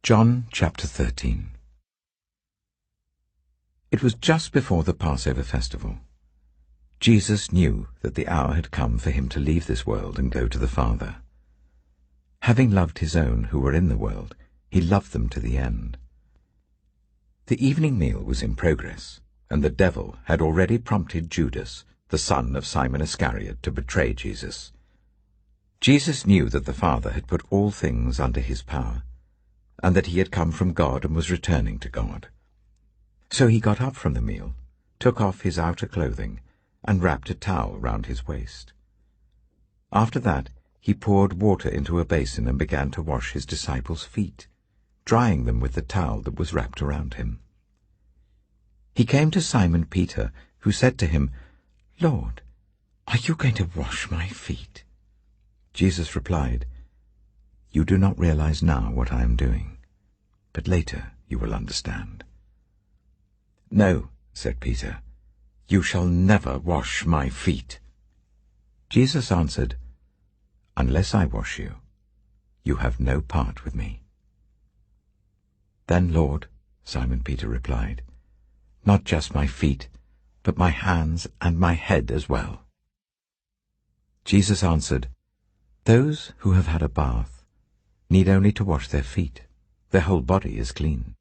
John chapter 13. It was just before the Passover festival. Jesus knew that the hour had come for him to leave this world and go to the Father. Having loved his own who were in the world, he loved them to the end. The evening meal was in progress, and the devil had already prompted Judas, the son of Simon Iscariot, to betray Jesus. Jesus knew that the Father had put all things under his power, and that he had come from God and was returning to God. So he got up from the meal, took off his outer clothing, and wrapped a towel round his waist. After that he poured water into a basin and began to wash his disciples' feet, drying them with the towel that was wrapped around him. He came to Simon Peter, who said to him, "Lord, are you going to wash my feet?" Jesus replied, "You do not realize now what I am doing, but later you will understand." "No," said Peter, "you shall never wash my feet." Jesus answered, "Unless I wash you, you have no part with me." "Then, Lord," Simon Peter replied, "not just my feet, but my hands and my head as well." Jesus answered, "Those who have had a bath need only to wash their feet. Their whole body is clean.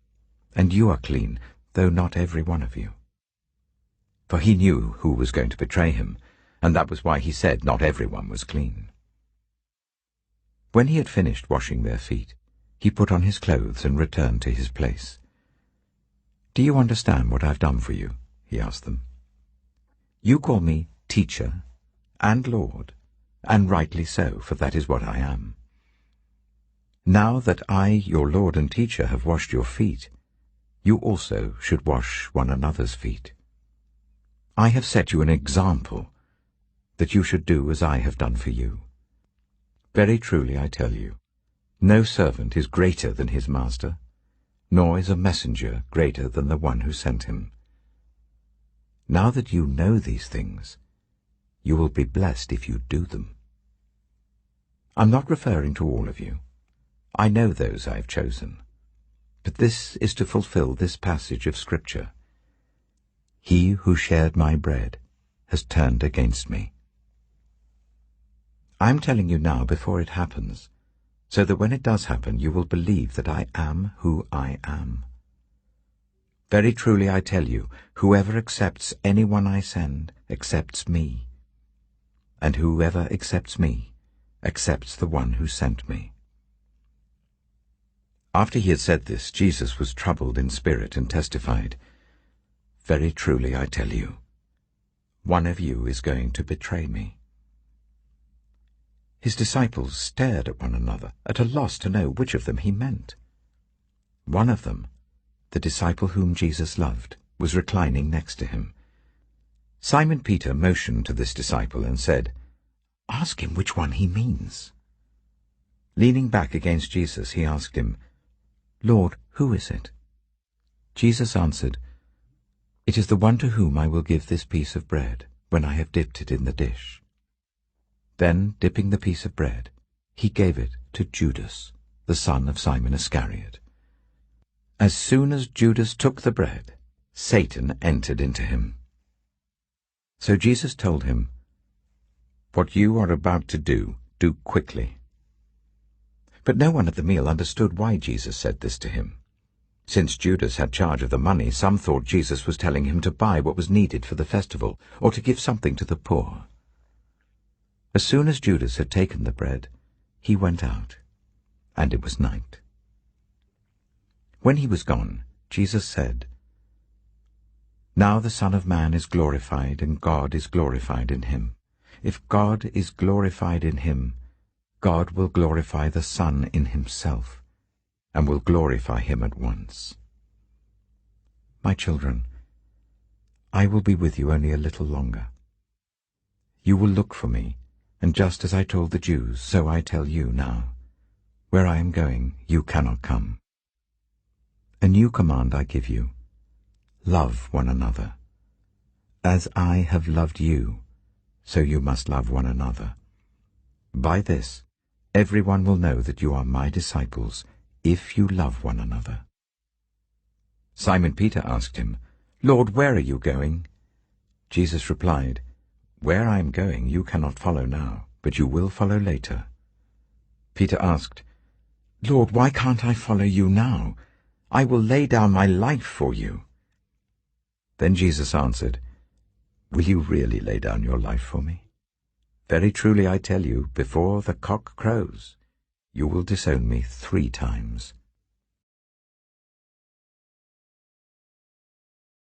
And you are clean, though not every one of you." For he knew who was going to betray him, and that was why he said not everyone was clean. When he had finished washing their feet, he put on his clothes and returned to his place. "Do you understand what I've done for you?" he asked them. "You call me Teacher and Lord, and rightly so, for that is what I am. Now that I, your Lord and Teacher, have washed your feet, you also should wash one another's feet. I have set you an example, that you should do as I have done for you. Very truly I tell you, no servant is greater than his master, nor is a messenger greater than the one who sent him. Now that you know these things, you will be blessed if you do them. I'm not referring to all of you. I know those I have chosen. But this is to fulfill this passage of Scripture. He who shared my bread has turned against me. I'm telling you now before it happens, so that when it does happen you will believe that I am who I am. Very truly I tell you, whoever accepts anyone I send accepts me, and whoever accepts me accepts the one who sent me." After he had said this, Jesus was troubled in spirit and testified, "Very truly I tell you, one of you is going to betray me." His disciples stared at one another, at a loss to know which of them he meant. One of them, the disciple whom Jesus loved, was reclining next to him. Simon Peter motioned to this disciple and said, "Ask him which one he means." Leaning back against Jesus, he asked him, "Lord, who is it?" Jesus answered, "It is the one to whom I will give this piece of bread, when I have dipped it in the dish." Then, dipping the piece of bread, he gave it to Judas, the son of Simon Iscariot. As soon as Judas took the bread, Satan entered into him. So Jesus told him, "What you are about to do quickly." But no one at the meal understood why Jesus said this to him. Since Judas had charge of the money, some thought Jesus was telling him to buy what was needed for the festival, or to give something to the poor. As soon as Judas had taken the bread, he went out, and it was night. When he was gone, Jesus said, "Now the Son of Man is glorified, and God is glorified in him. If God is glorified in him, God will glorify the Son in himself, and will glorify him at once. My children, I will be with you only a little longer. You will look for me, and just as I told the Jews, so I tell you now. Where I am going, you cannot come. A new command I give you, love one another. As I have loved you, so you must love one another. By this, everyone will know that you are my disciples, if you love one another." Simon Peter asked him, "Lord, where are you going?" Jesus replied, "Where I am going you cannot follow now, but you will follow later." Peter asked, "Lord, why can't I follow you now? I will lay down my life for you." Then Jesus answered, "Will you really lay down your life for me? Very truly I tell you, before the cock crows, you will disown me 3 times."